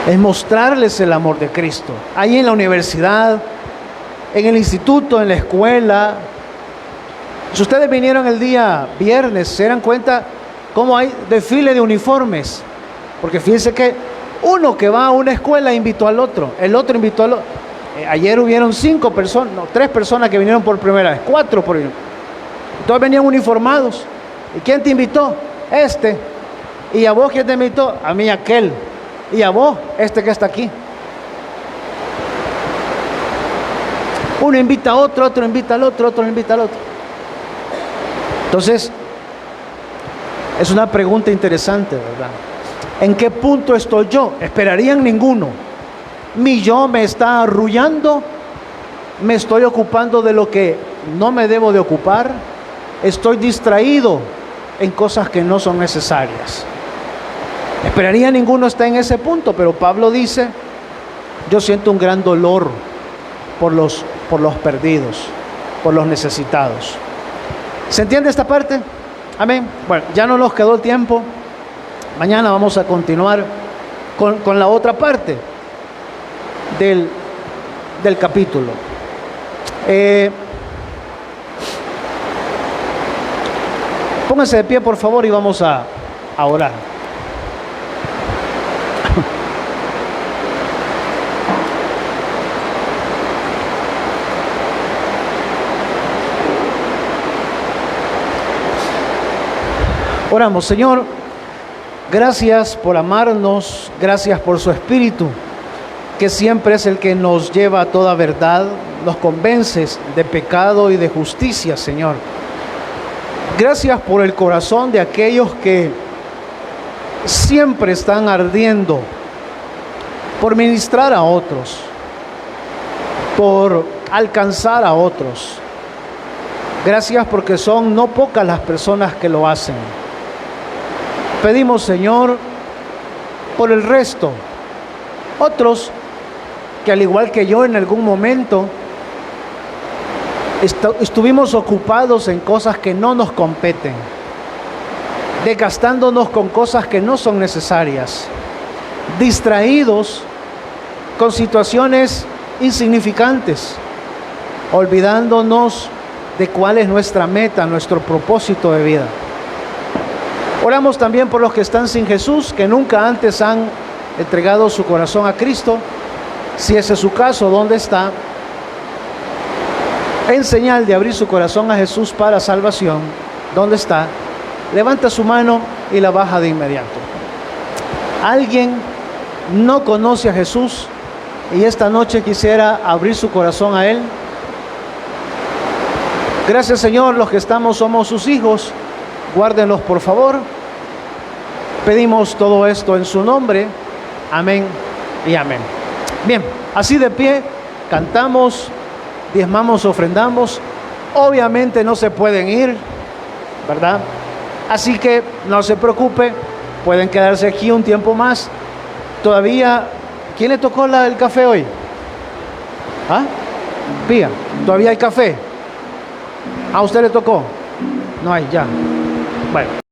Es mostrarles el amor de Cristo. Ahí en la universidad, en el instituto, en la escuela. Si ustedes vinieron el día viernes, se dan cuenta cómo hay desfile de uniformes. Porque fíjense que uno que va a una escuela invitó al otro, el otro invitó al otro. Ayer hubieron 3 personas que vinieron por primera vez, 4 por ejemplo. Todos venían uniformados. ¿Y quién te invitó? Este. ¿Y a vos quién te invitó? A mí aquel. ¿Y a vos? Este que está aquí. Uno invita a otro, otro invita al otro, otro invita al otro. Entonces, es una pregunta interesante, ¿verdad? ¿En qué punto estoy yo? Esperarían ninguno. Mi yo me está arrullando, me estoy ocupando de lo que no me debo de ocupar, estoy distraído en cosas que no son necesarias. Esperaría ninguno está en ese punto, pero Pablo dice, yo siento un gran dolor por los perdidos, por los necesitados. ¿Se entiende esta parte? Amén. Bueno, ya no nos quedó tiempo. Mañana vamos a continuar con la otra parte del capítulo. Pónganse de pie, por favor, y vamos a orar. Oramos. Señor, gracias por amarnos, gracias por su Espíritu, que siempre es el que nos lleva a toda verdad, nos convences de pecado y de justicia, Señor. Gracias por el corazón de aquellos que siempre están ardiendo por ministrar a otros, por alcanzar a otros. Gracias porque son no pocas las personas que lo hacen. Pedimos, Señor, por el resto, otros que al igual que yo en algún momento estuvimos ocupados en cosas que no nos competen, desgastándonos con cosas que no son necesarias, distraídos con situaciones insignificantes, olvidándonos de cuál es nuestra meta, nuestro propósito de vida. Oramos también por los que están sin Jesús, que nunca antes han entregado su corazón a Cristo. Si ese es su caso, ¿dónde está? En señal de abrir su corazón a Jesús para salvación, ¿dónde está? Levanta su mano y la baja de inmediato. ¿Alguien no conoce a Jesús y esta noche quisiera abrir su corazón a Él? Gracias, Señor, los que estamos somos sus hijos. Guárdenlos, por favor. Pedimos todo esto en su nombre. Amén y amén. Bien, así de pie, cantamos, diezmamos, ofrendamos. Obviamente no se pueden ir, ¿verdad? Así que no se preocupe, pueden quedarse aquí un tiempo más. Todavía, ¿quién le tocó el café hoy? ¿Ah? Pía, ¿todavía hay café? ¿A usted le tocó? No hay, ya. Bueno.